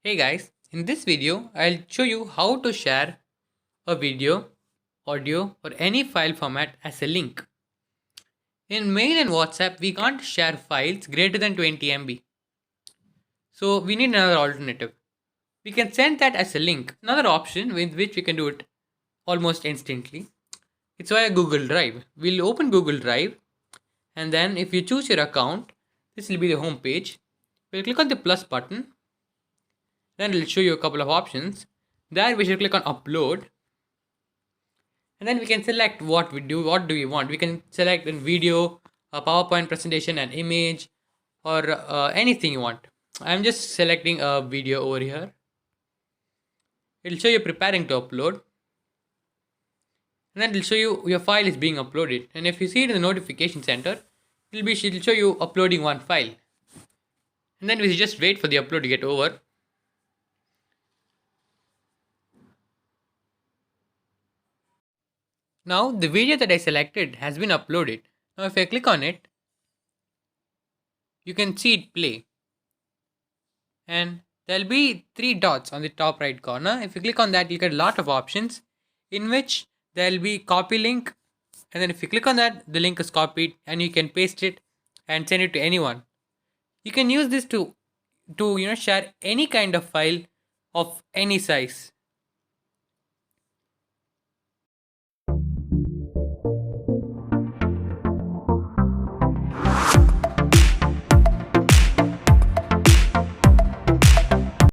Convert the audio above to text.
Hey guys, in this video I'll show you how to share a video, audio or any file format as a link. In mail and WhatsApp we can't share files greater than 20 MB. So we need another alternative. We can send that as a link. Another option with which we can do it almost instantly. It's via Google Drive. We'll open Google Drive and then if you choose your account, this will be the home page. We'll click on the plus button. Then it'll show you a couple of options. There we should click on upload. And then we can select what do we want. We can select a video, a PowerPoint presentation, an image, or anything you want. I'm just selecting a video over here. It'll show you preparing to upload. And then it'll show you your file is being uploaded. And if you see it in the notification center, it'll show you uploading one file. And then we just wait for the upload to get over. Now the video that I selected has been uploaded. Now if I click on it, you can see it play. And there'll be 3 dots on the top right corner. If you click on that, you get a lot of options in which there'll be copy link. And then if you click on that, the link is copied and you can paste it and send it to anyone. You can use this to share any kind of file of any size.